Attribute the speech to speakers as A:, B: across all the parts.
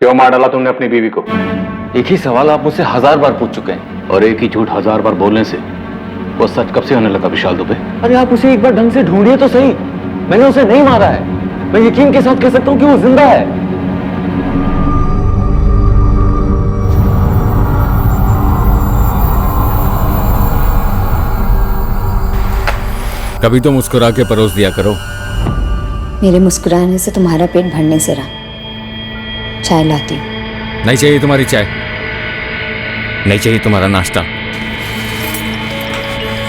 A: क्यों मार डाला तुमने अपनी बीवी को?
B: एक ही सवाल आप मुझसे 1000 बार पूछ चुके हैं।
A: और एक ही झूठ 1000 बार बोलने से वो सच कब से होने लगा विशाल दुबे?
B: अरे आप उसे एक बार ढंग से ढूंढिए तो सही। मैंने उसे नहीं मारा है। मैं यकीन के साथ कह सकता हूं कि वो जिंदा है।
C: कभी तो मुस्कुरा के परोस दिया करो।
D: मेरे मुस्कुराने से तुम्हारा पेट भरने से रहा। चाय लाती हूँ।
C: नहीं चाहिए तुम्हारी चाय, नहीं चाहिए तुम्हारा नाश्ता।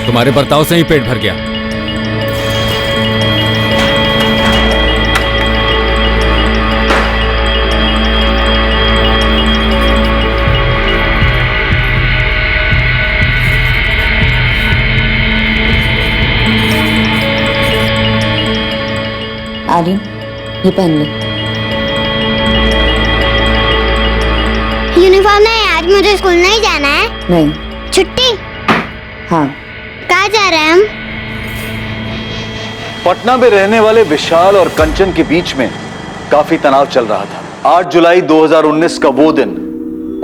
C: तुम्हारे बर्ताव से ही पेट भर गया।
D: आर्यन, ये पहन ले।
E: यूनिफॉर्म नहीं, आज मुझे स्कूल नहीं जाना है।
D: नहीं।
E: छुट्टी?
D: हाँ।
E: कहाँ जा रहे हैं हम?
F: पटना में रहने वाले विशाल और कंचन के बीच में काफी तनाव चल रहा था। 8 जुलाई 2019 का वो दिन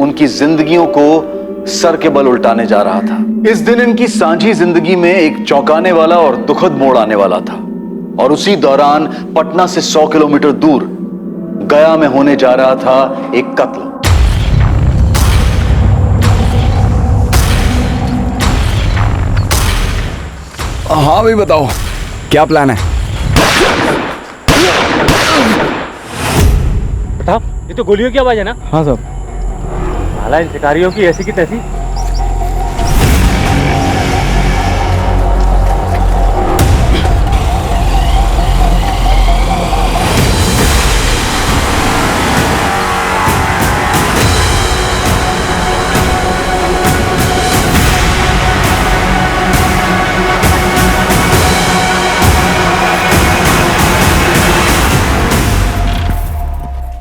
F: उनकी जिंदगियों को सर के बल उल्टाने जा रहा था। इस दिन इनकी सांझी जिंदगी में एक चौंकाने वाला और दुखद मोड़ आने वाला था। और उसी दौरान पटना से 100 किलोमीटर दूर गया में होने जा रहा था एक कत्ल।
G: हाँ भाई बताओ, क्या प्लान है?
H: बताओ, ये तो गोलियों की आवाज है ना?
G: हाँ सर।
H: साला इन शिकारियों की ऐसी की तैसी।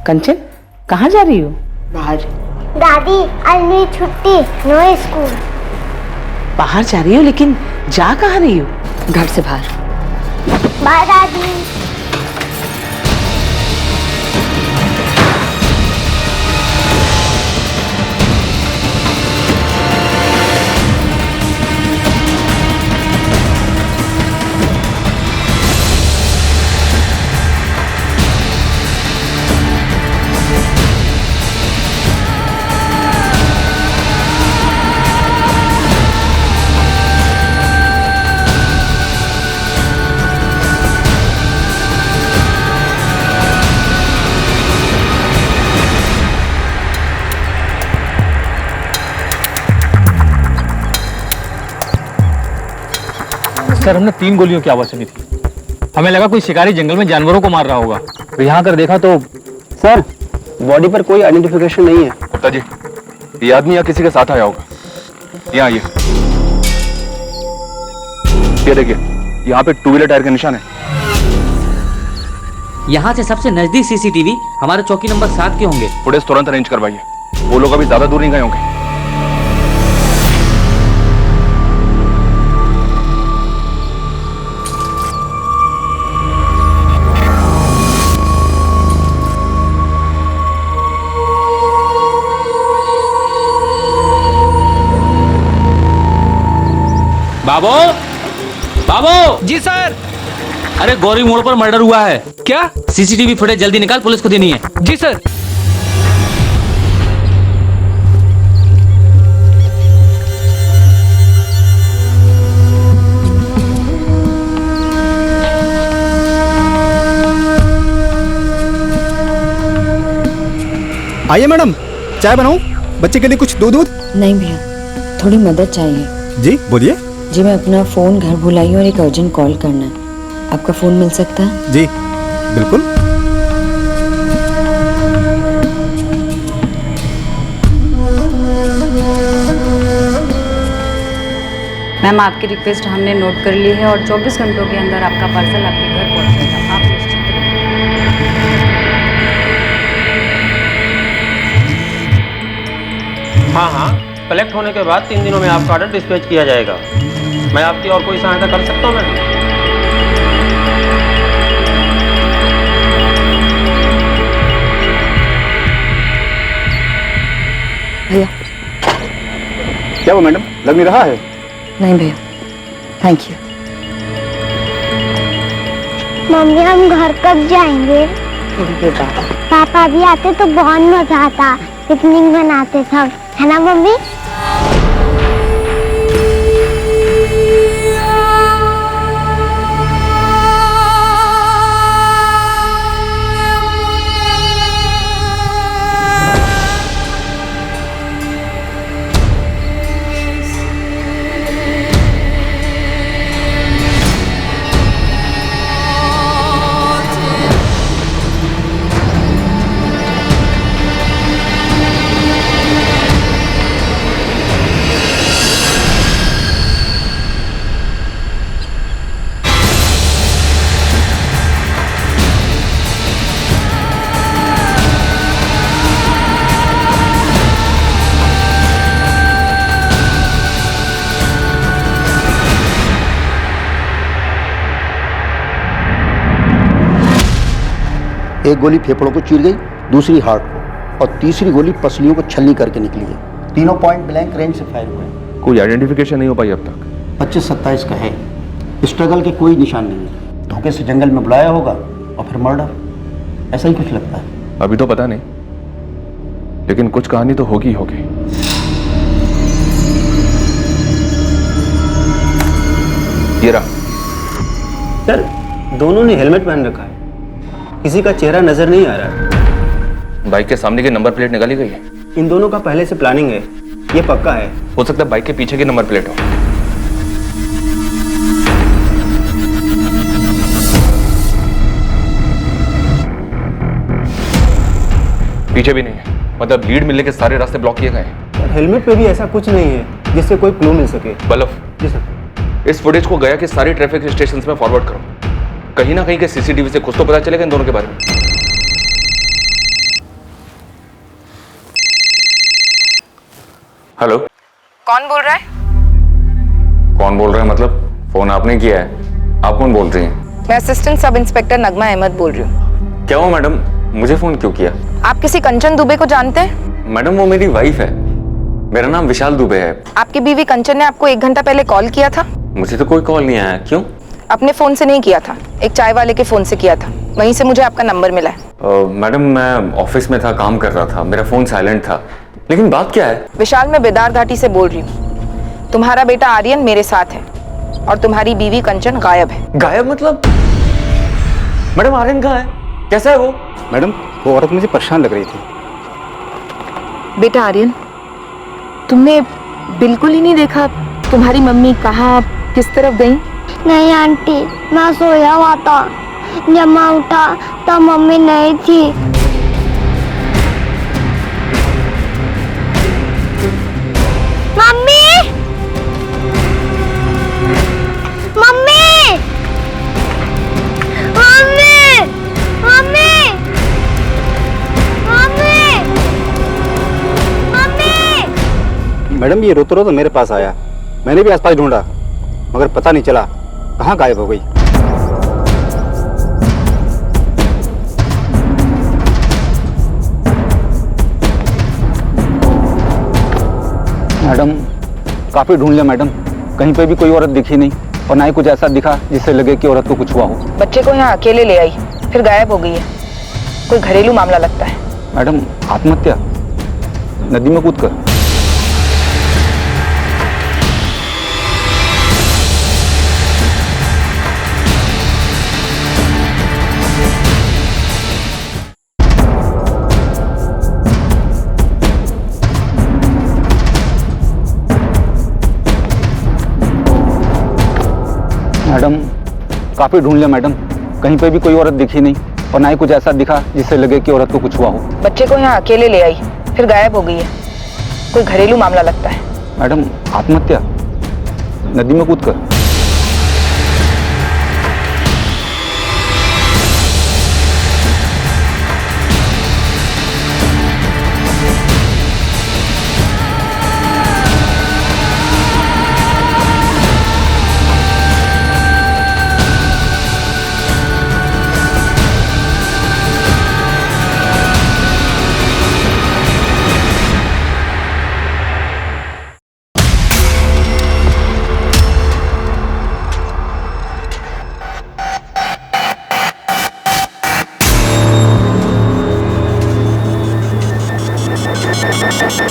I: कंचन, कहाँ जा रही हो?
D: बाहर।
E: दादी, आज मेरी छुट्टी, नो स्कूल।
I: बाहर जा रही हो, लेकिन जा कहाँ रही हो?
D: घर से बाहर।
E: बाय दादी।
H: सर, हमने 3 गोलियों की आवाज सुनी थी। हमें लगा कोई शिकारी जंगल में जानवरों को मार रहा होगा। तो यहाँ कर देखा तो
J: सर, बॉडी पर कोई आइडेंटिफिकेशन नहीं है।
A: गुप्ता जी, ये आदमी या किसी के साथ आया होगा। यहाँ आइए। ये देखिए, यहाँ पे 2 व्हीलर टायर के निशान है।
K: यहाँ से सबसे नजदीक सीसीटीवी हमारे चौकी नंबर 7 के होंगे।
A: फुटेज तुरंत अरेंज करवाइए। वो लोग अभी ज्यादा दूर नहीं गए होंगे।
K: बाबू, बाबू।
G: जी सर।
K: अरे गौरी मोड़ पर मर्डर हुआ है।
G: क्या?
K: सीसीटीवी फुटेज जल्दी निकाल, पुलिस को देनी है।
G: जी सर।
J: आइए मैडम, चाय बनाऊं? बच्चे के लिए कुछ दूध?
D: नहीं भैया, थोड़ी मदद चाहिए।
J: जी बोलिए।
D: जी, मैं अपना फ़ोन घर भुलाई और एक अर्जेंट कॉल करना है। आपका फ़ोन मिल सकता है?
J: जी बिल्कुल।
L: मैम, आपकी रिक्वेस्ट हमने नोट कर ली है और 24 घंटों के अंदर आपका पार्सल आपके घर पहुंच जाएगा। आप निश्चिंत रहिए।
H: हाँ हाँ, कलेक्ट होने के बाद 3 दिनों में आपका ऑर्डर डिस्पैच किया जाएगा। मैं आपकी और कोई सहायता कर सकता हूँ मैडम?
D: भैया।
J: क्या वो मैडम लग नहीं रहा है?
D: नहीं भैया, थैंक यू।
E: मम्मी हम घर कब जाएंगे?
I: थोड़ी देर बाद।
E: पापा भी आते तो बहुत मजा आता, पिकनिक मनाते सब, है ना मम्मी?
J: एक गोली फेफड़ों को चीर गई, दूसरी हार्ट को और तीसरी गोली पसलियों को छलनी करके निकली है। तीनों पॉइंट ब्लैंक रेंज से फायर हुए हैं।
G: कोई आइडेंटिफिकेशन नहीं हो पाई अब तक?
J: 25-27 का है। स्ट्रगल के कोई निशान नहीं है। धोखे से जंगल में बुलाया होगा और फिर मर्डर, ऐसा ही कुछ लगता है।
G: अभी तो पता नहीं, लेकिन कुछ कहानी तो होगी होगी। ये रहा।
J: सर, दोनों ने हेलमेट पहन रखा है, किसी का चेहरा नजर नहीं आ रहा है।
G: बाइक के सामने की नंबर प्लेट निकाली गई है?
J: इन दोनों का पहले से प्लानिंग है, ये पक्का है।
G: हो सकता है बाइक के पीछे की नंबर प्लेट हो। पीछे भी नहीं है, मतलब लीड मिलने के सारे रास्ते ब्लॉक किए गए हैं।
J: हेलमेट पे भी ऐसा कुछ नहीं है जिससे कोई क्लू मिल सके।
G: बल्लभ,
J: जी सर।
G: इस फुटेज को गया के सारी ट्रैफिक स्टेशंस में फॉरवर्ड करो। कहीं ना कहीं के सीसीटीवी से कुछ तो पता चलेगा इन दोनों के बारे में। हेलो,
L: कौन बोल रहा है?
C: कौन बोल रहा है मतलब? फोन आपने किया है, आप कौन बोल रही हैं?
L: मैं असिस्टेंट सब इंस्पेक्टर नगमा अहमद बोल रही हूँ।
C: क्या हो मैडम, मुझे फोन क्यों किया?
L: आप किसी कंचन दुबे को जानते हैं?
C: मैडम वो मेरी वाइफ है, मेरा नाम विशाल दुबे है।
L: आपकी बीवी कंचन ने आपको 1 घंटा पहले कॉल किया था?
C: मुझे तो कोई कॉल नहीं आया। क्यों?
L: अपने फोन से नहीं किया था, एक चाय वाले के फोन से किया था, वहीं से मुझे आपका नंबर मिला है।
C: मैडम मैं ऑफिस में था, काम कर रहा था, मेरा फोन साइलेंट था। लेकिन बात क्या है?
L: विशाल, मैं बेदार घाटी से बोल रही हूँ। तुम्हारा बेटा आर्यन मेरे साथ है और तुम्हारी बीवी कंचन गायब है।
C: गायब मतलब? मैडम आर्यन कहाँ है, कैसा है वो?
J: मैडम वो औरत मुझे परेशान लग रही थी।
L: बेटा आर्यन, तुमने बिल्कुल ही नहीं देखा तुम्हारी मम्मी कहाँ किस तरफ गई?
E: नहीं आंटी, मैं सोया हुआ था, जब मैं उठा तब मम्मी नहीं थी। Mummy, mummy, mummy, mummy, mummy, mummy.
J: Madam ये रोते रोते मेरे पास आया, मैंने भी आसपास ढूंढा मगर पता नहीं चला कहाँ गायब हो गई। मैडम काफी ढूंढ लिया मैडम, कहीं पे भी कोई औरत दिखी नहीं और ना ही कुछ ऐसा दिखा जिससे लगे कि औरत को कुछ हुआ हो।
L: बच्चे को यहाँ अकेले ले आई, फिर गायब हो गई है। कोई घरेलू मामला लगता है।
J: मैडम आत्महत्या, नदी में कूद कर। मैडम काफी ढूंढ लिया मैडम, कहीं पे भी कोई औरत दिखी नहीं और ना ही कुछ ऐसा दिखा जिससे लगे कि औरत को कुछ हुआ हो।
L: बच्चे को यहाँ अकेले ले आई, फिर गायब हो गई है। कोई घरेलू मामला लगता है।
J: मैडम आत्महत्या, नदी में कूद कर।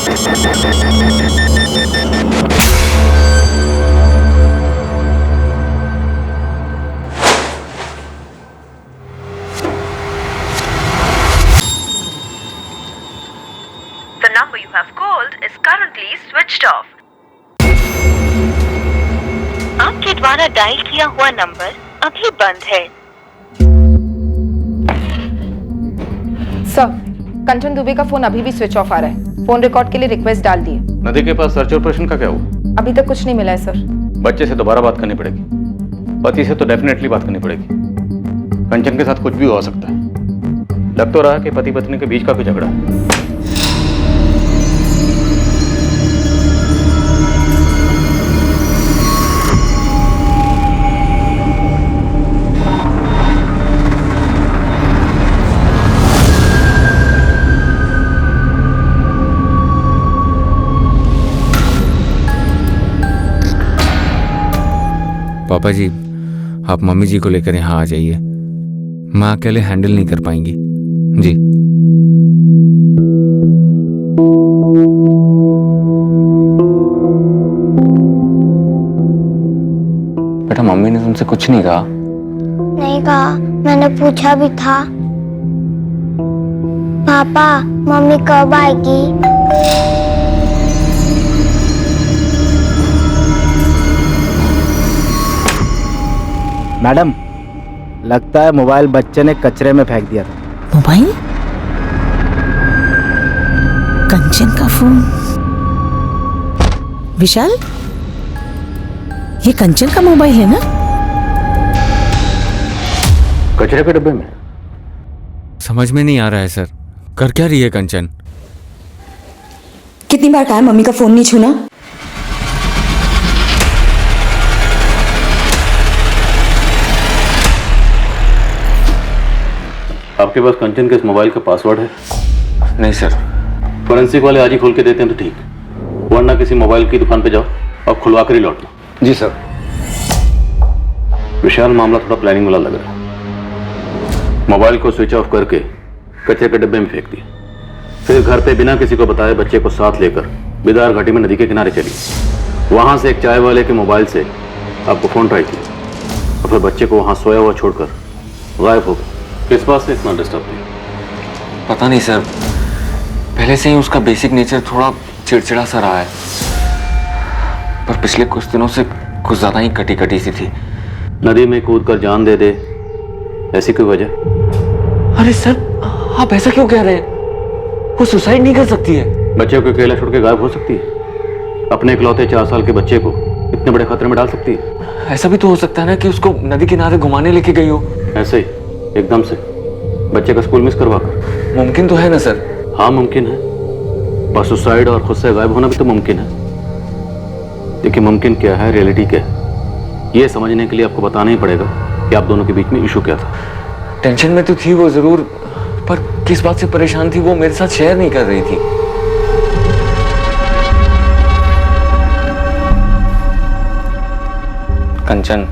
M: The number you have called is currently switched off. आपके द्वारा डायल किया हुआ नंबर अभी बंद है।
N: सर, कंचन दुबे का फोन अभी भी स्विच ऑफ आ रहा है। फोन रिकॉर्ड के लिए रिक्वेस्ट डाल दिए।
A: नदी के पास सर्च ऑपरेशन का क्या हुआ?
N: अभी तक कुछ नहीं मिला है सर।
A: बच्चे से दोबारा बात करनी पड़ेगी, पति से तो डेफिनेटली बात करनी पड़ेगी। कंचन के साथ कुछ भी हो सकता है। लग तो रहा है कि पति पत्नी के बीच का कोई झगड़ा है।
C: पापा जी, आप मम्मी जी को लेकर यहाँ आ जाइए। माँ अकेले हैंडल नहीं कर पाएंगी। जी। बेटा, मम्मी ने तुमसे कुछ नहीं कहा?
E: नहीं कहा, मैंने पूछा भी था। पापा, मम्मी कब आएगी?
B: मैडम, लगता है मोबाइल बच्चे ने कचरे में फेंक दिया था।
I: मोबाइल? कंचन का फोन? विशाल, ये कंचन का मोबाइल है ना?
A: कचरे के डब्बे में?
C: समझ में नहीं आ रहा है सर, कर क्या रही है कंचन?
D: कितनी बार कहा है मम्मी का फोन नहीं छूना?
A: आपके पास कंचन के इस मोबाइल का पासवर्ड है?
C: नहीं सर।
A: फोरेंसिक वाले आज ही खोल के देते हैं तो ठीक, वरना किसी मोबाइल की दुकान पे जाओ और खुलवा कर ही लौटना।
J: जी सर।
A: विशाल, मामला थोड़ा प्लानिंग वाला लग रहा है। मोबाइल को स्विच ऑफ करके कचरे के डब्बे में फेंक दिया, फिर घर पे बिना किसी को बताए बच्चे को साथ लेकर बिदार घाटी में नदी के किनारे चली। वहां से एक चाय वाले के मोबाइल से आपको फोन ट्राई किया और फिर बच्चे को वहां सोया हुआ छोड़कर गायब हो गए। किस बात से इतना डिस्टर्ब किया?
C: पता नहीं सर, पहले से ही उसका बेसिक नेचर थोड़ा चिड़चिड़ा सा रहा है, पर पिछले कुछ दिनों से कुछ ज्यादा ही कटी कटी सी थी।
A: नदी में कूद कर जान दे दे, ऐसी कोई वजह?
B: अरे सर, आप ऐसा क्यों कह रहे हैं? वो सुसाइड नहीं कर सकती है।
A: बच्चे को अकेला छोड़ के गायब हो सकती है? अपने इकलौते 4 साल के बच्चे को इतने बड़े खतरे में डाल सकती है?
C: ऐसा भी तो हो सकता है ना कि उसको नदी किनारे घुमाने लेके गई हो।
A: ऐसे ही एकदम से बच्चे का स्कूल मिस करवा कर?
C: मुमकिन तो है ना सर?
A: हाँ मुमकिन है, पर सुसाइड और खुद से गायब होना भी तो मुमकिन है। देखिए, मुमकिन क्या है, रियलिटी क्या है, ये समझने के लिए आपको बताना ही पड़ेगा कि आप दोनों के बीच में इशू क्या था।
C: टेंशन में तो थी वो जरूर, पर किस बात से परेशान थी वो मेरे साथ शेयर नहीं कर रही थी। कंचन,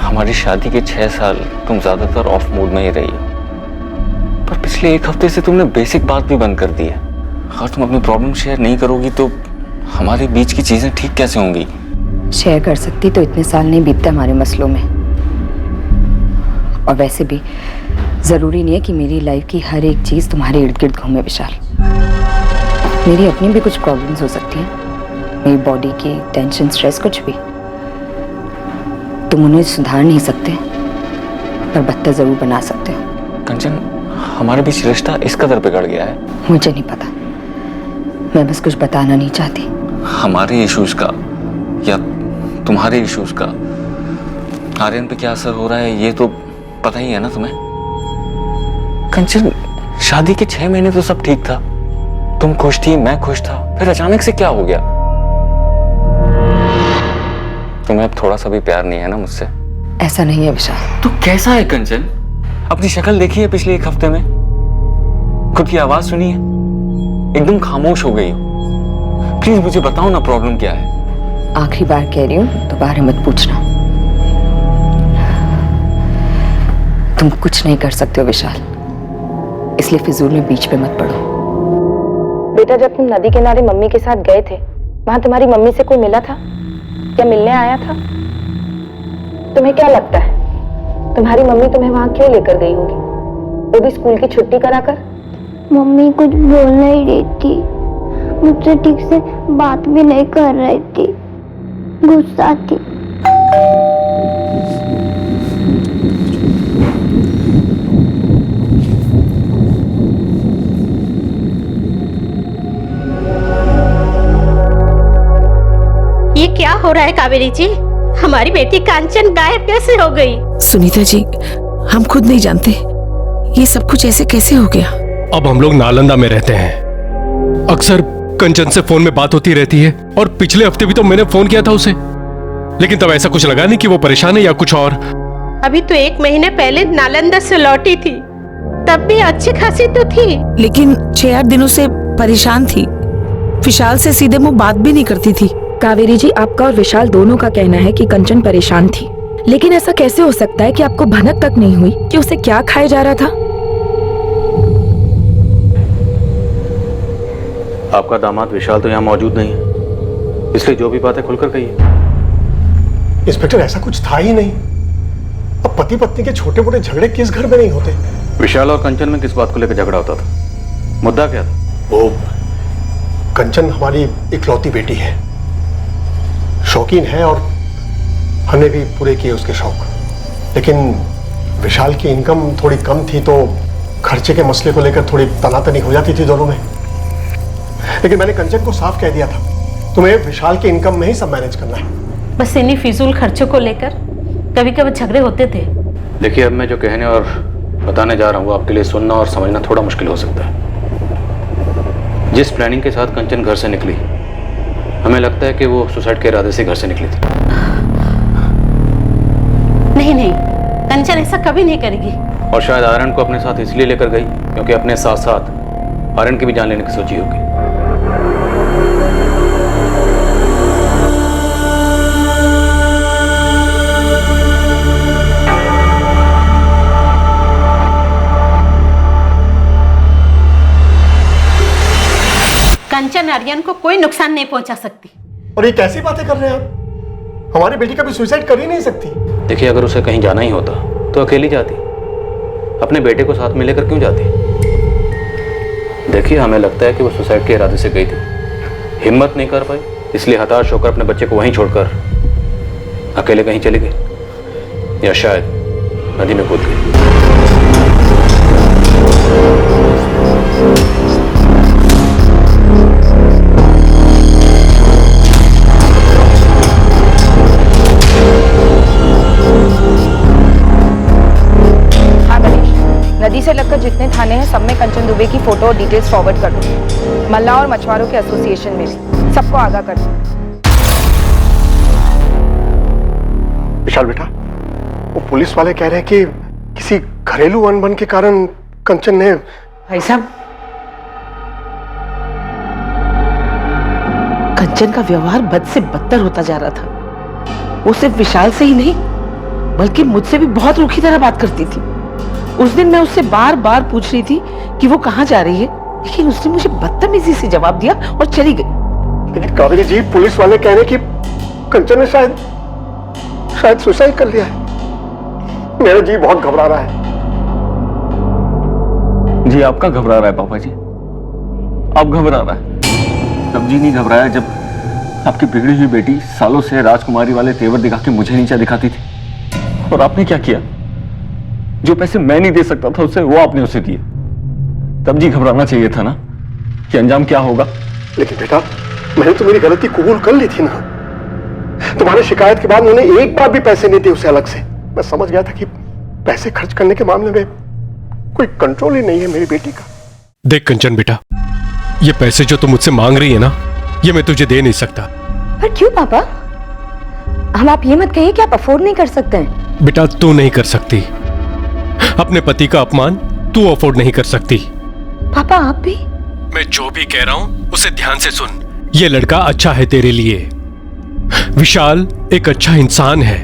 C: हमारी शादी के 6 साल तुम ज्यादातर ऑफ मूड में ही रही, पर पिछले 1 हफ्ते से तुमने बेसिक बात भी बंद कर दी है। अगर तुम अपनी प्रॉब्लम शेयर नहीं करोगी तो हमारे बीच की चीजें ठीक कैसे होंगी?
D: शेयर कर सकती तो इतने साल नहीं बीतते हमारे मसलों में। और वैसे भी जरूरी नहीं है कि मेरी लाइफ की हर एक चीज तुम्हारे इर्द गिर्द घूमे विशाल। मेरी अपनी भी कुछ प्रॉब्लम्स हो सकती हैं, मेरी बॉडी की टेंशन, स्ट्रेस, कुछ भी। तुम उन्हें सुधार नहीं सकते, पर बदतर जरूर बना सकते हो।
C: कंचन, हमारे बीच रिश्ता इस कदर बिगड़ गया है।
D: मुझे नहीं पता, मैं बस कुछ बताना नहीं चाहती।
C: हमारे इश्यूज का या तुम्हारे इश्यूज का आर्यन पे क्या असर हो रहा है ये तो पता ही है ना तुम्हें। कंचन, शादी के 6 महीने तो सब ठीक था, तुम खुश थी, मैं खुश था, फिर अचानक से क्या हो गया? तुम्हें अब थोड़ा सा भी प्यार नहीं है ना मुझसे?
D: ऐसा नहीं है विशाल।
C: तो कैसा है कंचन? अपनी शक्ल देखी है पिछले 1 हफ्ते में? खुद की आवाज सुनी है? एकदम खामोश हो गई हो। प्लीज मुझे बताओ ना, प्रॉब्लम क्या है?
D: आखिरी बार कह रही हूँ, दोबारा मत पूछना। तुम कुछ नहीं कर सकते हो विशाल, इसलिए फिजूल में बीच पे मत पड़ो।
N: बेटा जब तुम नदी किनारे मम्मी के साथ गए थे, वहां तुम्हारी मम्मी से कोई मिला था या मिलने आया था? तुम्हें क्या लगता है तुम्हारी मम्मी तुम्हें वहां क्यों लेकर गई होगी, वो भी स्कूल की छुट्टी कराकर?
E: मम्मी कुछ बोल नहीं रही थी, मुझसे ठीक से बात भी नहीं कर रही थी, गुस्सा थी।
O: ये क्या हो रहा है कावेरी जी? हमारी बेटी कांचन गायब कैसे हो गई?
I: सुनीता जी, हम खुद नहीं जानते ये सब कुछ ऐसे कैसे हो गया।
P: अब हम लोग नालंदा में रहते हैं, अक्सर कंचन से फोन में बात होती रहती है और पिछले हफ्ते भी तो मैंने फोन किया था उसे, लेकिन तब ऐसा कुछ लगा नहीं कि वो परेशान है या कुछ और।
O: अभी तो 1 महीने पहले नालंदा से लौटी थी, तब भी अच्छी खासी तो थी।
I: लेकिन 6-8 दिनों से परेशान थी, विशाल से सीधे मुंह बात भी नहीं करती थी।
N: कावेरी जी, आपका और विशाल दोनों का कहना है कि कंचन परेशान थी, लेकिन ऐसा कैसे हो सकता है कि आपको भनक तक नहीं हुई कि उसे क्या खाया जा रहा था?
A: आपका दामाद विशाल तो यहाँ मौजूद नहीं है, इसलिए जो भी बातें खुलकर कहिए।
Q: इंस्पेक्टर, ऐसा कुछ था ही नहीं। अब पति पत्नी के छोटे मोटे झगड़े किस घर में नहीं होते।
A: विशाल और कंचन में किस बात को लेकर झगड़ा होता था? मुद्दा क्या था?
Q: वो कंचन हमारी इकलौती बेटी है, शौकीन है और हमने भी पूरे किए उसके शौक, लेकिन विशाल की इनकम थोड़ी कम थी तो खर्चे के मसले को लेकर थोड़ी तनातनी हो जाती थी दोनों में। लेकिन मैंने कंचन को साफ कह दिया था, तुम्हें विशाल की इनकम में ही सब मैनेज करना है।
O: बस इन्हीं फिजूल खर्चों को लेकर कभी कभी झगड़े होते थे।
A: देखिए, अब मैं जो कहने और बताने जा रहा हूँ वो आपके लिए सुनना और समझना थोड़ा मुश्किल हो सकता है। जिस प्लानिंग के साथ कंचन घर से निकली, हमें लगता है कि वो सुसाइड के इरादे से घर से निकली थी।
O: नहीं, कंचन ऐसा कभी नहीं करेगी।
A: और शायद आर्यन को अपने साथ इसलिए लेकर गई क्योंकि अपने साथ साथ आर्यन की भी जान लेने की सोची होगी।
O: कंचन आर्यन को कोई नुकसान नहीं पहुंचा सकती।
Q: और ये कैसी बातें कर रहे हैं आप? हमारी बेटी कभी सुसाइड कर ही नहीं सकती।
A: देखिए, अगर उसे कहीं जाना ही होता तो अकेली जाती, अपने बेटे को साथ में लेकर क्यों जाती? देखिए, हमें लगता है कि वो सुसाइड के इरादे से गई थी, हिम्मत नहीं कर पाई, इसलिए हताश होकर अपने बच्चे को वहीं छोड़कर अकेले कहीं चली गई, या शायद नदी में कूद गई।
N: नदी से लगकर जितने थाने हैं सब में कंचन दुबे की फोटो और डिटेल्स फॉरवर्ड कर दो। मल्ला और मछुआरों के एसोसिएशन में भी सबको आगाह कर दो।
Q: विशाल बेटा, वो पुलिस वाले कह रहे हैं कि किसी घरेलू अनबन के कारण कंचन ने।
I: भाई साहब, कंचन का व्यवहार बद से बदतर होता जा रहा था। वो सिर्फ विशाल से ही नहीं बल्कि मुझसे भी बहुत रूखी तरह बात करती थी। उस दिन मैं उससे बार बार पूछ रही थी कि वो कहाँ जा रही है, लेकिन उसने मुझे बदतमीजी से जवाब दिया और चली गई।
Q: लेकिन कावेरी जी, पुलिस वाले कह रहे हैं कि कंचन ने शायद सुसाइड कर लिया है। मेरा जी बहुत घबरा रहा है।
C: जी, आपका घबरा रहा है पापा जी, आप घबरा रहा है। तब जी नहीं घबराया जब आपकी बिगड़ी हुई बेटी सालों से राजकुमारी वाले तेवर दिखा के मुझे नीचा दिखाती थी, और आपने क्या किया? जो पैसे मैं नहीं दे सकता था उसे वो आपने उसे दिए। तब जी घबराना चाहिए था ना कि अंजाम क्या होगा।
Q: लेकिन बेटा, मैंने तो मेरी गलती कबूल कर ली थी ना। तुम्हारी शिकायत के बाद उन्होंने एक बार भी पैसे नहीं दिए उसे अलग से। मैं समझ गया था कि पैसे खर्च करने के मामले में कोई कंट्रोल ही नहीं है मेरी बेटी का।
P: देख कंचन बेटा, ये पैसे जो तुम मुझसे मांग रही है ना, ये मैं तुझे दे नहीं सकता।
D: पर क्यों पापा? हम आप ये मत कहिए कि आप अफोर्ड नहीं कर सकते हैं।
P: बेटा, तू नहीं कर सकती। अपने पति का अपमान तू अफोर्ड नहीं कर सकती।
D: पापा, आप भी?
P: मैं जो भी कह रहा हूं उसे ध्यान से सुन। ये लड़का अच्छा है तेरे लिए। विशाल एक अच्छा इंसान है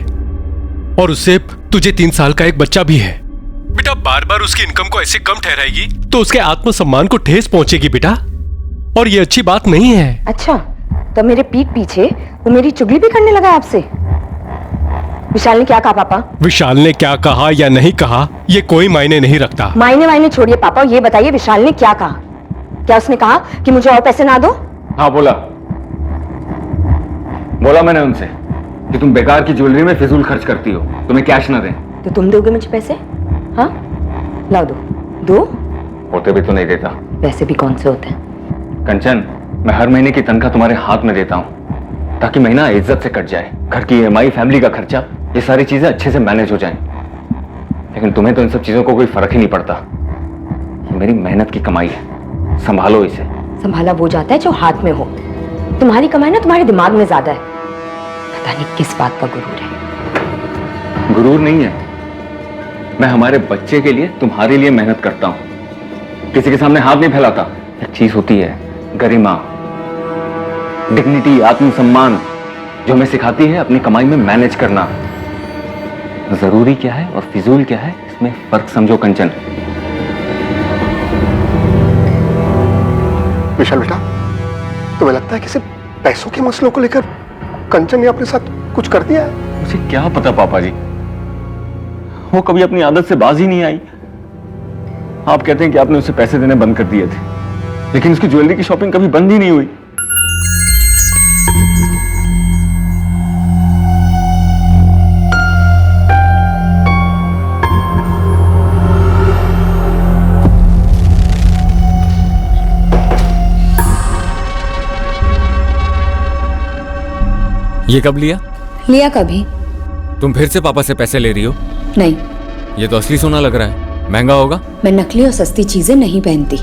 P: और उससे तुझे 3 साल का एक बच्चा भी है। बेटा, बार बार उसकी इनकम को ऐसे कम ठहराएगी तो उसके आत्मसम्मान को ठेस पहुंचेगी बेटा। और ये अच्छी बात नहीं है।
D: अच्छा, तो मेरे पीठ पीछे वो मेरी चुगली भी करने लगा आपसे? विशाल ने क्या कहा पापा?
P: विशाल ने क्या कहा या नहीं कहा ये कोई मायने नहीं रखता।
D: मायने छोड़िए पापा, ये बताइए विशाल ने क्या कहा? क्या उसने कहा कि मुझे और पैसे ना दो?
C: हाँ बोला मैंने उनसे कि तुम बेकार की ज्वेलरी में फिजूल खर्च करती हो, तुम्हें कैश ना दें।
D: तो तुम दोगे मुझे पैसे? हाँ, लाओ दो।
C: होते भी तो नहीं देता।
D: पैसे भी कौन से होते हैं?
C: कंचन, मैं हर महीने की तनख्वाह तुम्हारे हाथ में देता हूँ ताकि महीना इज्जत से कट जाए। घर की EMI, फैमिली का खर्चा, ये सारी चीजें अच्छे से मैनेज हो जाएं। लेकिन तुम्हें तो इन सब चीजों को कोई फर्क ही नहीं पड़ता। ये मेरी मेहनत की कमाई है, संभालो इसे।
D: संभाला वो जाता है जो हाथ में हो। तुम्हारी कमाई ना तुम्हारे दिमाग में ज्यादा है। पता नहीं किस बात का गुरूर है।
C: गुरूर नहीं है, मैं हमारे बच्चे के लिए, तुम्हारे लिए मेहनत करता हूं, किसी के सामने हाथ नहीं फैलाता। एक चीज होती है गरिमा, डिग्निटी, आत्मसम्मान, जो हमें सिखाती है अपनी कमाई में मैनेज करना। जरूरी क्या है और फिजूल क्या है, इसमें फर्क समझो कंचन।
Q: विशाल बेटा, तुम्हें लगता है किसी पैसों के मसलों को लेकर कंचन ने अपने साथ कुछ कर दिया है?
C: मुझे क्या पता पापा जी, वो कभी अपनी आदत से बाज ही नहीं आई। आप कहते हैं कि आपने उसे पैसे देने बंद कर दिए थे, लेकिन उसकी ज्वेलरी की शॉपिंग कभी बंद ही नहीं हुई।
R: ये कब लिया?
D: लिया कभी?
R: तुम फिर से पापा से पैसे ले रही हो?
D: नहीं।
R: ये तो असली सोना लग रहा है, महंगा होगा।
D: मैं नकली और सस्ती चीजें नहीं पहनती।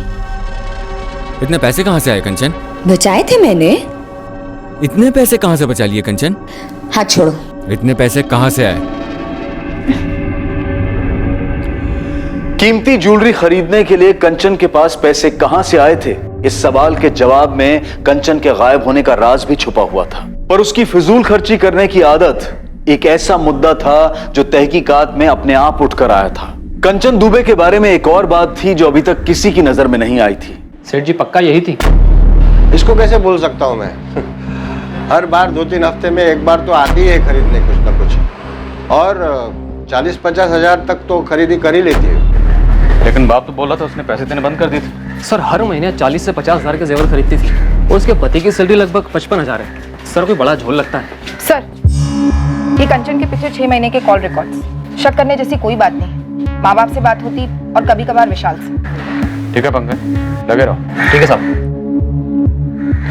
R: इतने पैसे कहाँ से आए कंचन?
D: बचाए थे मैंने।
R: इतने पैसे कहाँ से बचा लिए कंचन?
D: हाथ छोड़ो।
R: इतने पैसे कहाँ से आए?
F: कीमती ज्वेलरी खरीदने के लिए कंचन के पास पैसे कहां से आए थे, इस सवाल के जवाब में कंचन के गायब होने का राज भी छुपा हुआ था। पर उसकी फिजूल खर्ची करने की आदत एक ऐसा मुद्दा था जो तहकीकात में अपने आप उठकर आया था। कंचन दुबे के बारे में एक और बात थी जो अभी तक किसी की नजर में नहीं आई थी।
H: सेठ जी, पक्का यही थी?
Q: इसको कैसे बोल सकता हूं मैं? हर बार 2-3 हफ्ते में एक बार तो आती है खरीदने कुछ ना कुछ, और 40-50 हजार तक तो खरीदी कर ही लेती है।
A: लेकिन बाप तो बोला था उसने पैसे देने बंद कर दिए थे।
H: सर, हर महीने 40 से 50 हजार के जेवर खरीदती थी और उसके पति की सैलरी लगभग 55,000 है। सर, कोई बड़ा झोल लगता है।
N: सर, ये कंचन के पिछले 6 महीने के कॉल रिकॉर्ड्स। शक करने जैसी कोई बात नहीं। माँ बाप से बात होती और कभी कभार विशाल से।
A: ठीक है पंकज, लगे रहो।
H: ठीक है साहब।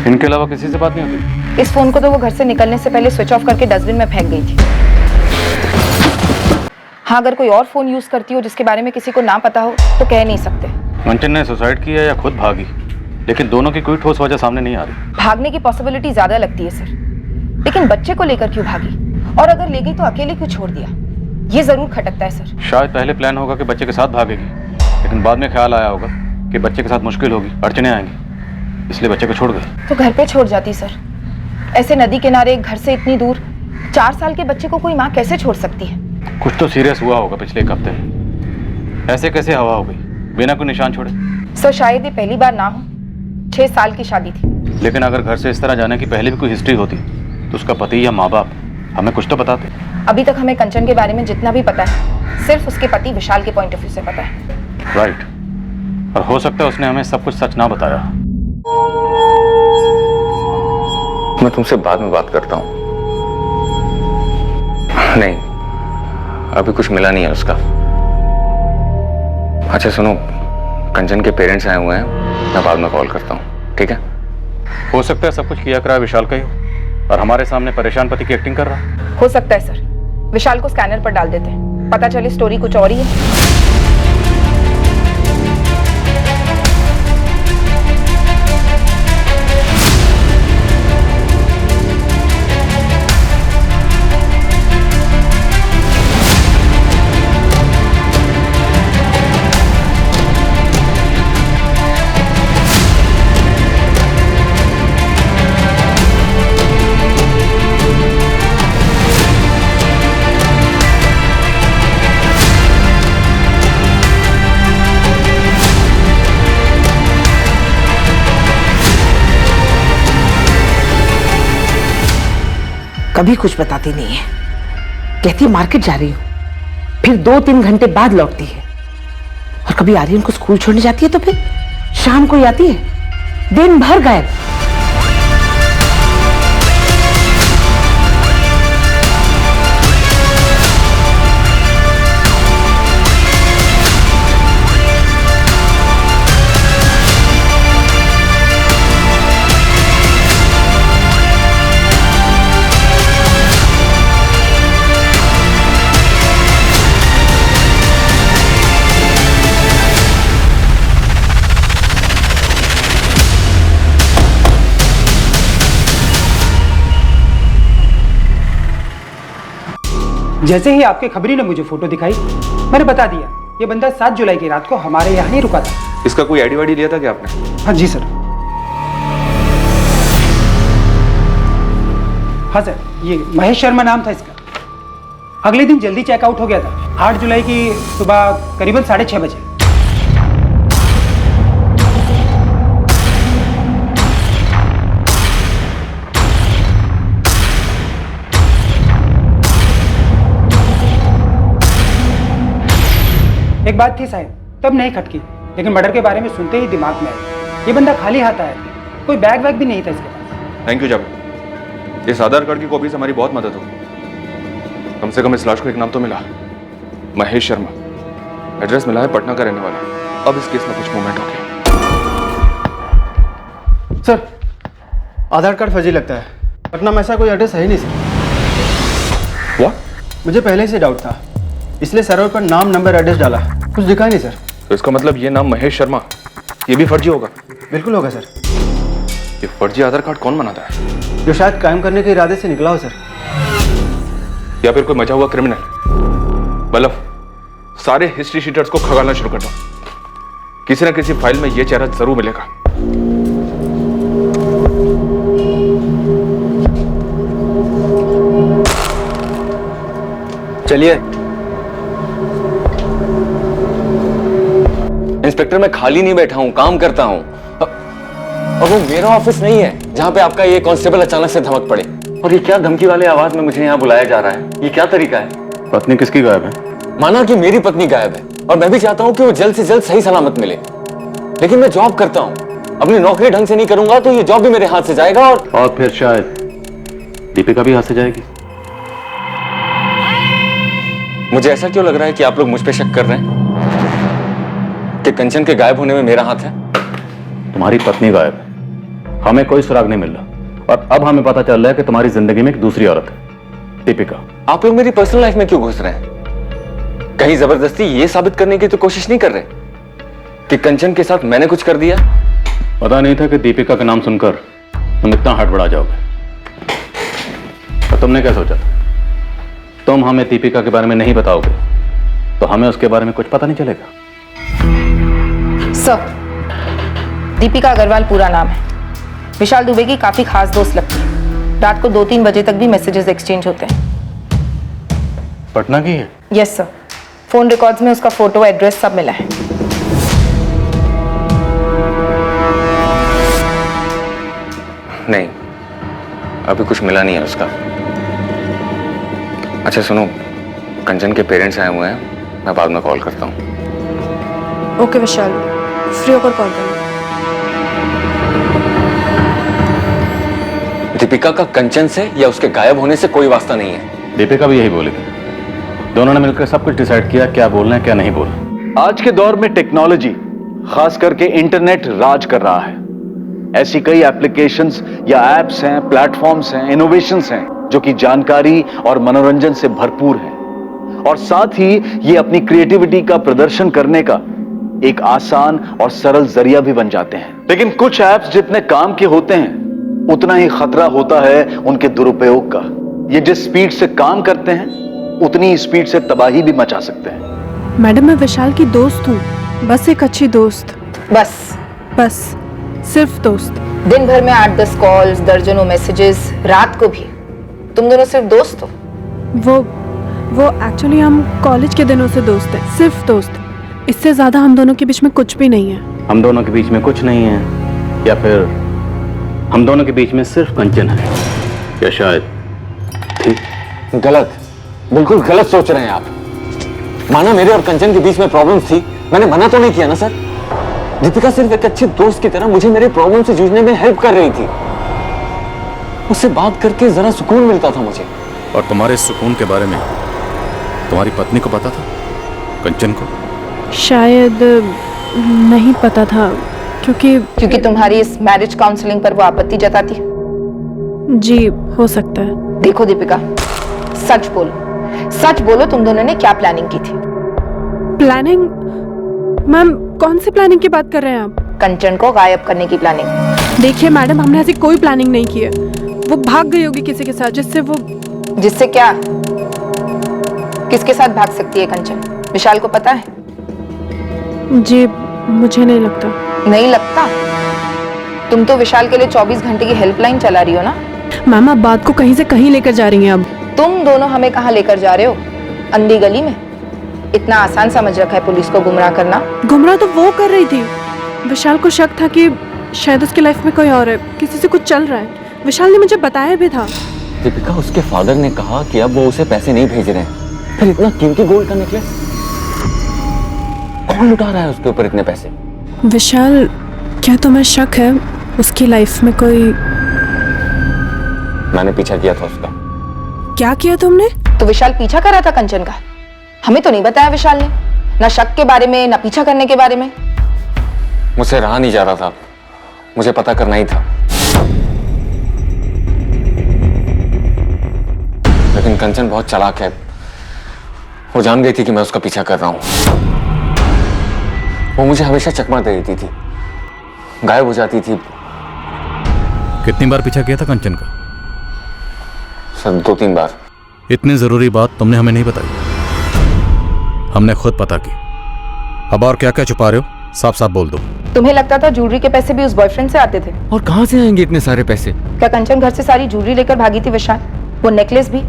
A: इनके अलावा किसी से बात नहीं होती?
N: इस फोन को तो वो घर से निकलने से पहले स्विच ऑफ करके डस्टबिन में फेंक गई थी। हाँ, अगर कोई और फोन यूज करती हो जिसके बारे में किसी को ना पता हो तो कह नहीं सकते।
A: कंचन ने सुसाइड किया या खुद भागी, लेकिन दोनों की कोई ठोस वजह सामने नहीं आ रही।
N: भागने की पॉसिबिलिटी ज्यादा लगती है सर, लेकिन बच्चे को लेकर क्यों भागी? और अगर ले गई तो अकेले क्यों छोड़ दिया? ये जरूर खटकता है सर।
A: शायद पहले प्लान होगा कि बच्चे के साथ भागेगी, लेकिन बाद में ख्याल आया होगा कि बच्चे के साथ मुश्किल होगी, अड़चने आएंगी, इसलिए बच्चे को छोड़ गई।
N: तो घर पे छोड़ जाती सर। ऐसे नदी किनारे, घर से इतनी दूर, 4 साल के बच्चे को कोई माँ कैसे छोड़ सकती है?
A: कुछ तो सीरियस हुआ होगा पिछले 1 हफ्ते में। ऐसे कैसे हवा हो गई बिना कोई निशान छोड़े?
N: सर, शायद ये पहली बार ना हो। 6 साल की शादी थी।
A: लेकिन अगर घर से इस तरह जाने की पहले भी कोई हिस्ट्री होती तो उसका पति या माँ बाप हमें कुछ तो बताते।
N: अभी तक हमें कंचन के बारे में जितना भी पता है सिर्फ उसके पति विशाल के पॉइंट ऑफ व्यू से पता है।
A: राइट, और हो सकता है उसने हमें सब कुछ सच ना बताया।
C: मैं तुमसे बाद में बात करता हूं। नहीं, अभी कुछ मिला नहीं है उसका। अच्छा सुनो, कंचन के पेरेंट्स आए हुए हैं, मैं बाद में कॉल करता हूँ, ठीक है?
A: हो सकता है सब कुछ किया करा विशाल का ही हो और हमारे सामने परेशान पति की एक्टिंग कर रहा।
N: हो सकता है सर। विशाल को स्कैनर पर डाल देते हैं, पता चले स्टोरी कुछ और ही है।
I: कभी कुछ बताती नहीं है। कहती है मार्केट जा रही हूँ, फिर 2-3 घंटे बाद लौटती है। और कभी आर्यन को स्कूल छोड़ने जाती है तो फिर शाम को ही आती है, दिन भर गायब।
S: जैसे ही आपके खबरी ने मुझे फोटो दिखाई, मैंने बता दिया ये बंदा 7 जुलाई की रात को हमारे यहाँ ही रुका था।
G: इसका कोई आईडी वाईडी लिया था क्या आपने?
S: हाँ जी सर। हाँ सर, ये महेश शर्मा नाम था इसका। अगले दिन जल्दी चेकआउट हो गया था, 8 जुलाई की सुबह करीबन 6:30 बजे। एक बात थी साहब, तब नहीं खटकी, लेकिन मर्डर के बारे में सुनते ही दिमाग में आया। ये बंदा खाली हाथ आया, कोई बैग वैग भी नहीं था इसके पास।
G: थैंक यू जावेद, इस आधार कार्ड की कॉपी से हमारी बहुत मदद होगी। कम से कम इस लाश को एक नाम तो मिला, महेश शर्मा। एड्रेस मिला है पटना का रहने वाला। अब इस केस में कुछ मूवमेंट हो गया।
T: सर, आधार कार्ड फर्जी लगता है, पटना में ऐसा कोई एड्रेस है ही नहीं सर।
G: व्हाट?
T: मुझे पहले से डाउट था, इसलिए सर्वर पर नाम, नंबर, एड्रेस डाला, कुछ दिखा ही नहीं सर।
G: तो इसका मतलब ये नाम महेश शर्मा, ये भी फर्जी होगा?
T: बिल्कुल होगा सर।
G: ये फर्जी आधार कार्ड कौन बनाता है?
T: जो शायद कायम करने के इरादे से निकला हो सर।
G: या फिर कोई मचा हुआ क्रिमिनल। बल्लभ, सारे हिस्ट्री शीटर्स को खगालना शुरू कर दो। किसी न किसी फाइल में ये चेहरा जरूर मिलेगा।
T: चलिए।
C: इंस्पेक्टर, मैं खाली नहीं बैठा हूं, काम करता हूं। और वो मेरा ऑफिस नहीं है जहां पे आपका ये कांस्टेबल अचानक से धमक पड़े। और ये क्या धमकी वाले आवाज में मुझे यहाँ बुलाया जा रहा है? ये क्या तरीका है?
A: पत्नी किसकी गायब है?
C: माना कि मेरी पत्नी गायब है, और मैं भी चाहता हूं कि वो जल्द से जल्द सही सलामत मिले, लेकिन मैं जॉब करता हूं। अपनी नौकरी ढंग से नहीं करूंगा तो ये जॉब भी मेरे हाथ से जाएगा।
A: और फिर शायद दीपिका भी हाथ से जाएगी।
C: मुझे ऐसा क्यों लग रहा है कि आप लोग मुझ पे शक कर रहे हैं कि कंचन के गायब होने में मेरा हाथ है?
A: तुम्हारी पत्नी गायब है, हमें कोई सुराग नहीं मिल रहा, और अब हमें पता चल रहा है कि तुम्हारी जिंदगी में एक दूसरी औरत है, दीपिका।
C: आप लोग मेरी पर्सनल लाइफ में क्यों घुस रहे हैं? कहीं जबरदस्ती ये साबित करने की तो कोशिश नहीं कर रहे कि कंचन के साथ मैंने कुछ कर दिया?
A: पता नहीं था कि दीपिका का नाम सुनकर तुम इतना हड़बड़ा जाओगे। और तुमने क्या सोचा था? तुम हमें दीपिका के बारे में नहीं बताओगे तो हमें उसके बारे में कुछ पता नहीं चलेगा।
N: सर, दीपिका अग्रवाल पूरा नाम है। विशाल दुबे की काफी खास दोस्त लगती है। रात को 2-3 बजे तक भी मैसेजेस एक्सचेंज होते हैं।
A: पटना की है?
N: यस सर, फोन रिकॉर्ड्स में उसका फोटो, एड्रेस सब मिला है।
C: नहीं, अभी कुछ मिला नहीं है उसका। अच्छा सुनो, कंचन के पेरेंट्स आए हुए हैं, मैं बाद में कॉल करता हूँ।
U: ओके विशाल, फ्री होकर कॉल करना।
C: दीपिका का कंचन से या उसके गायब होने से कोई वास्ता नहीं है।
A: दीपिका भी यही बोलेगी। दोनों ने मिलकर सब कुछ डिसाइड किया, क्या बोलना है क्या नहीं बोलना।
F: आज के दौर में टेक्नोलॉजी, खास करके इंटरनेट राज कर रहा है। ऐसी कई एप्लीकेशंस या एप्स हैं, प्लेटफॉर्म्स हैं, इनोवेशंस हैं जो कि जानकारी और मनोरंजन से भरपूर हैं, और साथ ही ये अपनी क्रिएटिविटी का प्रदर्शन करने का एक आसान और सरल जरिया भी बन जाते हैं। लेकिन कुछ ऐप्स जितने काम के होते हैं उतना ही खतरा होता है उनके दुरुपयोग का। ये जिस स्पीड से काम करते हैं उतनी ही स्पीड से तबाही भी मचा सकते हैं।
U: मैडम, मैं विशाल की दोस्त हूँ, बस एक अच्छी दोस्त।
N: बस
U: सिर्फ दोस्त।
N: दिन भर में 8-10 कॉल्स, दर्जनों मैसेजेस, रात को भी। तुम दोनों सिर्फ दोस्त हो?
U: वो एक्चुअली हम कॉलेज के दिनों से दोस्त हैं, सिर्फ दोस्त। इससे ज्यादा हम दोनों के बीच में कुछ भी नहीं है।
A: हम दोनों के बीच में कुछ नहीं है, या फिर हम दोनों के बीच में सिर्फ कंचन है, या शायद ठीक?
C: गलत, बिल्कुल गलत सोच रहे हैं आप। माना मेरे और कंचन के बीच में प्रॉब्लम्स थी, मैंने मना तो नहीं किया ना सर। दीपिका सिर्फ एक अच्छे दोस्त की तरह मुझे मेरे प्रॉब्लम से जूझने में हेल्प कर रही थी। उससे बात करके जरा सुकून मिलता था मुझे।
A: और तुम्हारे सुकून के बारे में तुम्हारी पत्नी को पता था? कंचन को?
U: शायद नहीं पता था, क्योंकि
N: तुम्हारी इस मैरिज काउंसलिंग पर वो आपत्ति जताती।
U: जी हो सकता है।
N: देखो दीपिका, सच बोलो तुम दोनों ने क्या प्लानिंग की थी?
U: प्लानिंग? मैम कौन सी प्लानिंग की बात कर रहे हैं आप?
N: कंचन को गायब करने की प्लानिंग।
U: देखिए मैडम, हमने ऐसी कोई प्लानिंग नहीं की है। वो भाग गई होगी किसी के साथ,
N: जिससे क्या? किसके साथ भाग सकती है कंचन? विशाल को पता है?
U: जी मुझे नहीं लगता।
N: नहीं लगता? तुम तो विशाल के लिए 24 घंटे की हेल्पलाइन चला रही हो ना?
U: मैम आप बात को कहीं से कहीं लेकर जा रही हैं। अब
N: तुम दोनों हमें कहाँ लेकर जा रहे हो? अंधी गली में? इतना आसान समझ रखा है पुलिस को गुमराह करना?
U: गुमराह तो वो कर रही थी। विशाल को शक था कि शायद उसकी लाइफ में कोई और है, किसी से कुछ चल रहा है। विशाल ने मुझे बताया भी था।
C: दीपिका, उसके फादर ने कहा कि अब वो उसे पैसे नहीं भेज रहे हैं। फिर इतना कीमती गोल्ड का नेकलेस कौन लुटा रहा है उसके ऊपर इतने पैसे?
U: विशाल, क्या तुम्हें शक है उसकी लाइफ में कोई?
C: मैंने पीछा किया था उसका।
U: क्या किया तुमने?
N: तो विशाल पीछा कर रहा था कंचन का? हमें तो नहीं बताया विशाल ने, ना शक के बारे में ना पीछा करने के बारे में।
C: मुझसे रहा नहीं जा रहा था, मुझे पता करना ही था। लेकिन कंचन बहुत चालाक है। वो जान गई थी कि मैं उसका पीछा कर रहा हूं। वो मुझे हमेशा चकमा दे देती थी, गायब हो जाती थी।
A: कितनी बार पीछा किया था कंचन का?
C: सर 2-3 बार।
A: इतनी जरूरी बात तुमने हमें नहीं बताई। हमने खुद पता की। अब और क्या क्या छुपा रहे हो? साफ साफ बोल दो।
N: तुम्हें लगता था ज्वेलरी के पैसे भी उस बॉयफ्रेंड से आते थे?
C: और कहां से आएंगे इतने सारे पैसे?
N: क्या कंचन घर से सारी ज्वेलरी लेकर भागी थी विशाल? वो नेकलेस भी,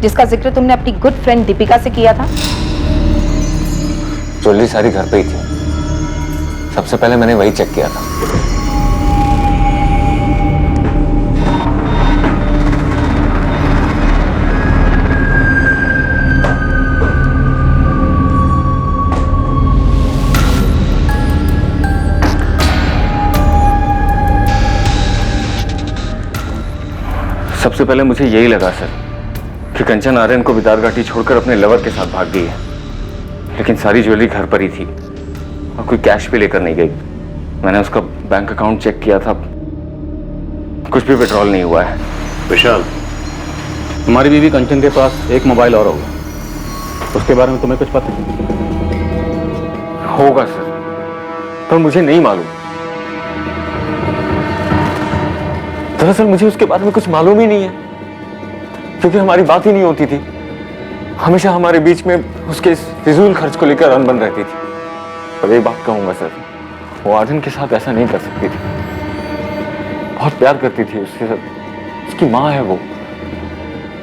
N: जिसका जिक्र तुमने अपनी गुड फ्रेंड दीपिका से किया था?
C: ज्वेलरी सारी घर पे ही थी। सबसे पहले मैंने वही चेक किया था। सबसे पहले मुझे यही लगा सर कि कंचन आर्यन को बिदारघाटी छोड़कर अपने लवर के साथ भाग गई है। लेकिन सारी ज्वेलरी घर पर ही थी और कोई कैश भी लेकर नहीं गई। मैंने उसका बैंक अकाउंट चेक किया था, कुछ भी विड्रॉल नहीं हुआ है।
A: विशाल, तुम्हारी बीवी कंचन के पास एक मोबाइल और होगा, उसके बारे में तुम्हें कुछ पता
C: होगा सर, पर मुझे नहीं मालूम। दरअसल मुझे उसके बारे में कुछ मालूम ही नहीं है, क्योंकि हमारी बात ही नहीं होती थी। हमेशा हमारे बीच में उसके इस फिजूल खर्च को लेकर अनबन रहती थी। पर एक बात कहूंगा सर, वो आर्यन के साथ ऐसा नहीं कर सकती थी। बहुत प्यार करती थी उसके साथ, उसकी माँ है वो।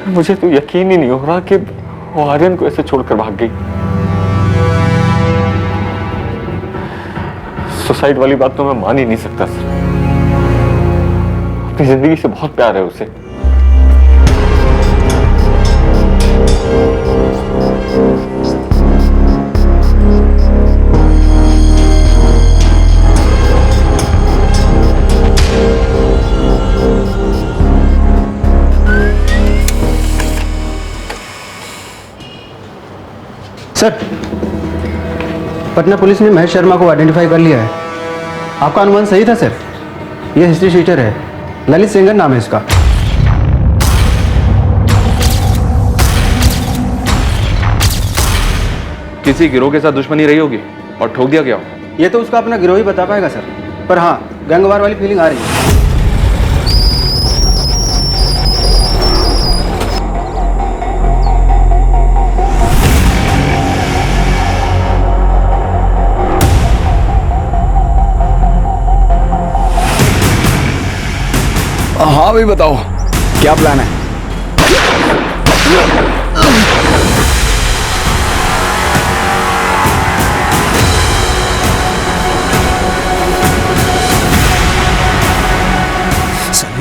C: मुझे तो यकीन ही नहीं हो रहा कि वो आर्यन को ऐसे छोड़कर भाग गई। सुसाइड वाली बात तो मैं मान ही नहीं सकता सर। अपनी जिंदगी से बहुत प्यार है उसे।
T: सर, पटना पुलिस ने महेश शर्मा को आइडेंटिफाई कर लिया है। आपका अनुमान सही था सर। ये हिस्ट्री शीटर है, ललित सेंगर नाम है इसका।
G: किसी गिरोह के साथ दुश्मनी रही होगी और ठोक दिया गया।
T: ये तो उसका अपना गिरोह ही बता पाएगा सर, पर हाँ गैंगवार वाली फीलिंग आ रही है।
F: हाँ भाई बताओ, क्या प्लान है?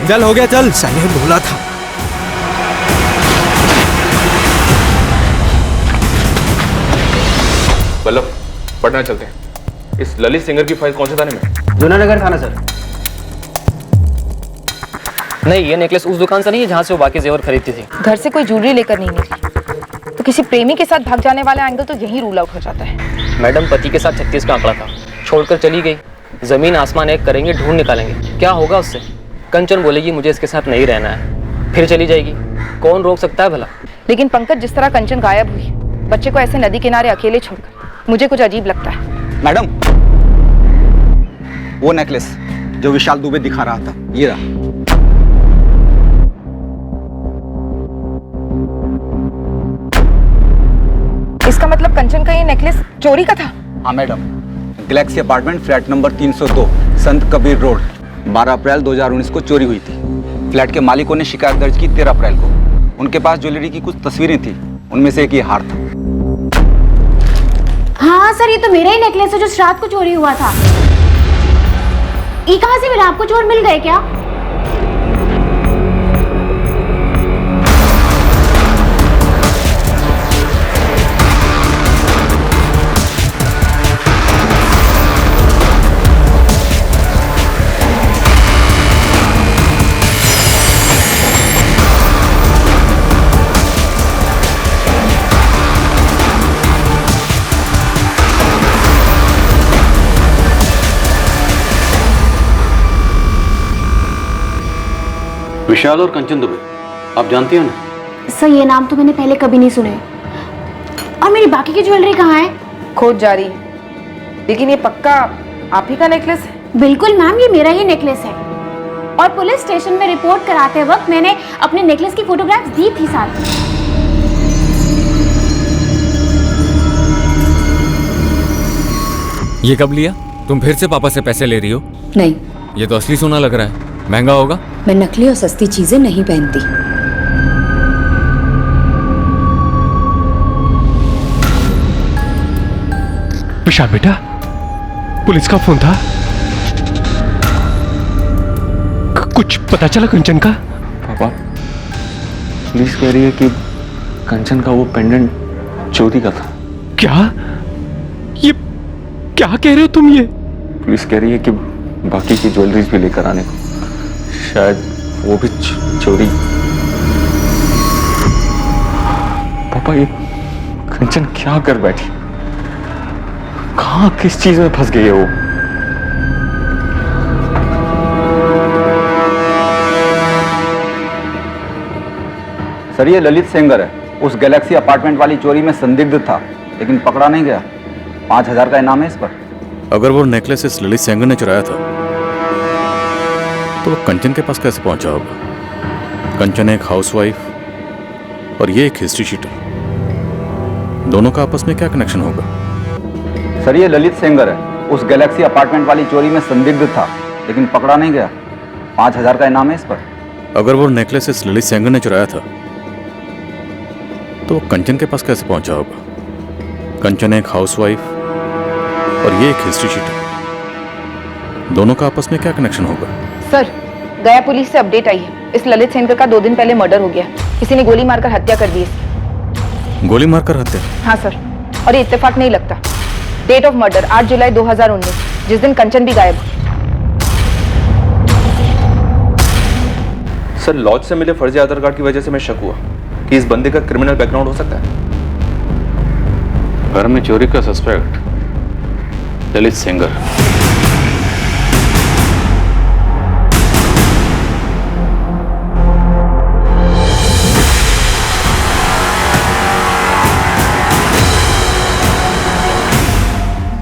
B: चल हो गया, चल। साले बोला था।
G: मतलब पटना चलते हैं। इस ललित सिंगर की फाइल कौन से थाने में?
T: जूनानगर थाना सर।
H: नहीं, ये नेकलेस उस दुकान से नहीं है जहाँ से वो बाकी जेवर खरीदती थी।
N: घर से कोई ज्वेलरी लेकर नहीं निकली तो किसी प्रेमी के साथ भाग जाने वाला एंगल तो यही रूल आउट हो जाता है।
H: मैडम, पति के साथ 36 का आंकड़ा था, छोड़कर चली गई। जमीन आसमान एक करेंगे, ढूंढ निकालेंगे, क्या होगा उससे? कंचन बोलेगी मुझे इसके साथ नहीं रहना है, फिर चली जाएगी। कौन रोक सकता है भला?
N: लेकिन पंकज, जिस तरह कंचन गायब हुई, बच्चे को ऐसे नदी किनारे अकेले छोड़कर, मुझे कुछ अजीब लगता है।
K: मैडम, वो नेकलेस जो विशाल दुबे दिखा रहा था, ये रहा।
N: इसका मतलब कंचन का ये नेकलेस चोरी का था?
K: हाँ madam, Galaxy apartment flat number 302 संत कबीर रोड 12 अप्रैल 2019 को चोरी हुई थी। फ्लैट के मालिकों ने शिकायत दर्ज की 13 अप्रैल को। उनके पास ज्वेलरी की कुछ तस्वीरें थी, उनमें से एक ये हार था।
E: हाँ सर, ये तो मेरा ही नेकलेस है जो रात को चोरी हुआ था। ये कहाँ से मिला आपको? चोर मिल गए क्या?
A: विशाल और कंचन दुबे, आप जानती हो ना?
E: सर, ये नाम तो मैंने पहले कभी नहीं सुने। और मेरी बाकी की ज्वेलरी कहाँ है?
N: खोज जारी है, लेकिन ये पक्का आप ही का नेकलेस है?
E: बिल्कुल मैम, ये मेरा ही नेकलेस है। और पुलिस स्टेशन में रिपोर्ट कराते वक्त मैंने अपने नेकलेस की फोटोग्राफ्स दी थी साथ।
R: ये कब लिया? तुम फिर से पापा से पैसे ले रही हो?
D: नहीं,
R: ये तो असली सोना लग रहा है, महंगा होगा।
D: मैं नकली और सस्ती चीजें नहीं पहनती।
P: विशाल बेटा, पुलिस का फोन था, कुछ पता चला कंचन का?
C: पापा, पुलिस कह रही है कि कंचन का वो पेंडेंट चोरी का था।
P: क्या? ये क्या कह रहे हो तुम? ये
C: पुलिस कह रही है कि बाकी की ज्वेलरीज भी लेकर आने को, शायद वो भी चोरी। पापा, ये कंचन क्या कर बैठी? कहाँ किस चीज में फंस गई है वो?
K: सर, ये ललित सेंगर है, उस गैलेक्सी अपार्टमेंट वाली चोरी में संदिग्ध था, लेकिन पकड़ा नहीं गया। 5000 का इनाम है इस पर।
A: अगर वो नेकलेस इस ललित सेंगर ने चुराया था तो वो कंचन के पास कैसे पहुंचा होगा? कंचन एक हाउसवाइफ और ये एक हिस्ट्री शीटर, दोनों का आपस में क्या कनेक्शन होगा?
K: सर, ये ललित सेंगर है, उस गैलेक्सी अपार्टमेंट वाली चोरी में संदिग्ध था, लेकिन पकड़ा नहीं गया। 5000 का इनाम है इस पर।
A: अगर वो नेकलेस इस ललित सेंगर ने चुराया था तो वो कंचन के पास कैसे पहुंचा होगा? कंचन एक हाउसवाइफ और ये एक हिस्ट्री शीटर, दोनों का आपस में क्या कनेक्शन होगा?
N: सर, गया पुलिस से अपडेट आई है। इस ललित सेंगर का 2 दिन पहले मर्डर हो गया। किसी ने गोली मारकर हत्या कर दी इसकी।
A: गोली मारकर हत्या?
N: हाँ सर, और ये इत्तेफाक नहीं लगता। डेट ऑफ मर्डर 8 जुलाई 2019, जिस दिन कंचन भी गायब हुई।
G: सर, लॉज से मिले फर्जी आधार कार्ड की वजह से मैं शक हुआ कि इस बंदे का क्रिमिनल बैकग्राउंड हो सकता है।
A: घर में चोरी का सस्पेक्ट ललित सेंगर।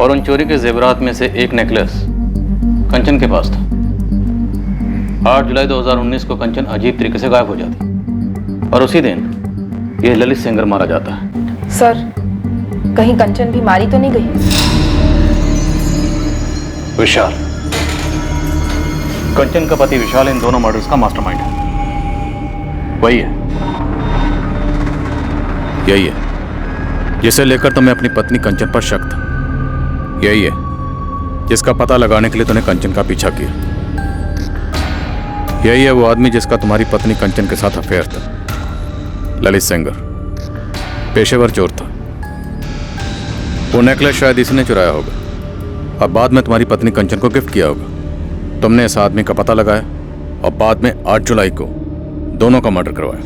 A: और उन चोरी के जेवरात में से एक नेकलेस कंचन के पास था। 8 जुलाई 2019 को कंचन अजीब तरीके से गायब हो जाती और उसी दिन यह ललित सेंगर मारा जाता है।
N: सर, कहीं कंचन भी मारी तो नहीं गई?
A: विशाल, कंचन का पति विशाल इन दोनों मर्डर्स का मास्टरमाइंड है। वही है, यही है जिसे लेकर तुम्हें अपनी पत्नी कंचन पर शक था। यही है जिसका पता लगाने के लिए तूने कंचन का पीछा किया। यही है वो आदमी जिसका तुम्हारी पत्नी कंचन के साथ अफेयर था। ललित सेंगर पेशेवर चोर था,
L: वो नेकलेस शायद इसी ने चुराया होगा और बाद में तुम्हारी पत्नी कंचन को गिफ्ट किया होगा। तुमने इस आदमी का पता लगाया और बाद में 8 जुलाई को दोनों का मर्डर करवाया।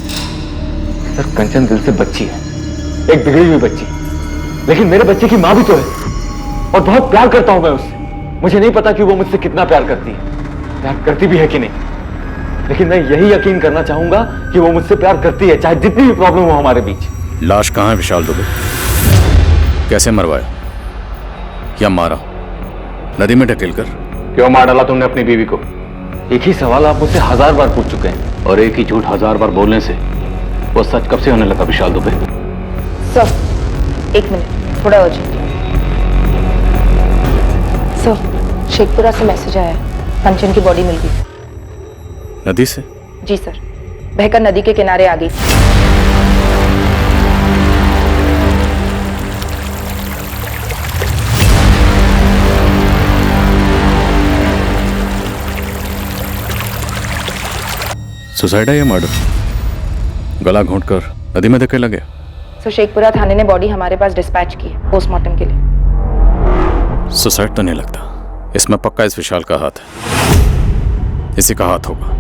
B: सर कंचन दिल से बच्ची है, एक बिगड़ी हुई बच्ची, लेकिन मेरे बच्चे की माँ भी तो है और बहुत प्यार करता हूं मैं उससे। मुझे नहीं पता कि वो मुझसे कितना प्यार करती है, प्यार करती भी है कि नहीं, लेकिन मैं यही यकीन करना चाहूंगा कि वो मुझसे प्यार करती है, चाहे जितनी भी प्रॉब्लम हो हमारे बीच।
L: लाश कहाँ है विशाल दुबे? कैसे मरवाया या मारा? नदी में ढकेल कर?
A: क्यों मार डाला तुमने अपनी बीवी को?
B: एक ही सवाल आप मुझसे 1000 बार पूछ चुके हैं
A: और एक ही झूठ 1000 बार बोलने से वो सच कब से होने लगा विशाल दुबे?
N: सर 1 मिनट, थोड़ा अर्जेंट। सर शेखपुरा से मैसेज आया है, कंचन की बॉडी मिल गई।
L: नदी से?
N: जी सर, बहकर नदी के किनारे आ गई।
L: सुसाइड है या मर्डर? गला घोंटकर नदी में धकेला गया?
N: सर शेखपुरा थाने ने बॉडी हमारे पास डिस्पैच की है पोस्टमार्टम के लिए।
L: सुसाइड तो नहीं लगता, इसमें पक्का इस विशाल का हाथ है, इसी का हाथ होगा।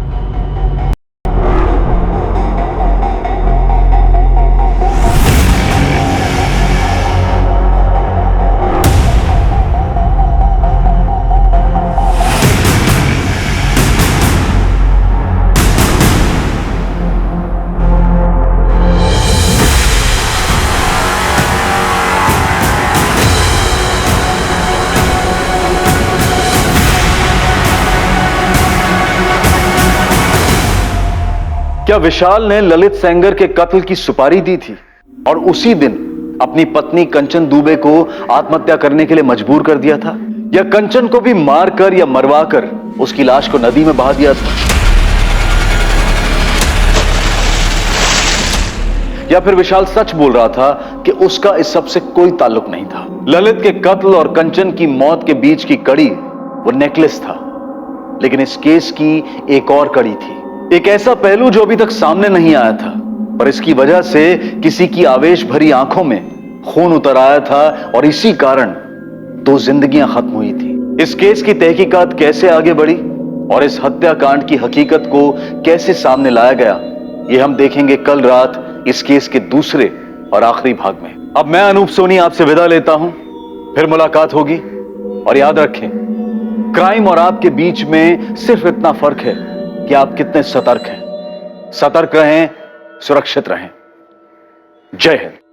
F: क्या विशाल ने ललित सेंगर के कत्ल की सुपारी दी थी और उसी दिन अपनी पत्नी कंचन दुबे को आत्महत्या करने के लिए मजबूर कर दिया था, या कंचन को भी मारकर या मरवाकर उसकी लाश को नदी में बहा दिया था, या फिर विशाल सच बोल रहा था कि उसका इस सब से कोई ताल्लुक नहीं था? ललित के कत्ल और कंचन की मौत के बीच की कड़ी वो नेकलेस था, लेकिन इस केस की एक और कड़ी थी, एक ऐसा पहलू जो अभी तक सामने नहीं आया था, पर इसकी वजह से किसी की आवेश भरी आंखों में खून उतर आया था और इसी कारण 2 जिंदगियां खत्म हुई थी। इस केस की तहकीकात कैसे आगे बढ़ी और इस हत्याकांड की हकीकत को कैसे सामने लाया गया, ये हम देखेंगे कल रात इस केस के दूसरे और आखिरी भाग में। अब मैं अनूप सोनी आपसे विदा लेता हूं, फिर मुलाकात होगी। और याद रखें, क्राइम और आपके बीच में सिर्फ इतना फर्क है कि आप कितने सतर्क हैं। सतर्क रहें, सुरक्षित रहें। जय हिंद।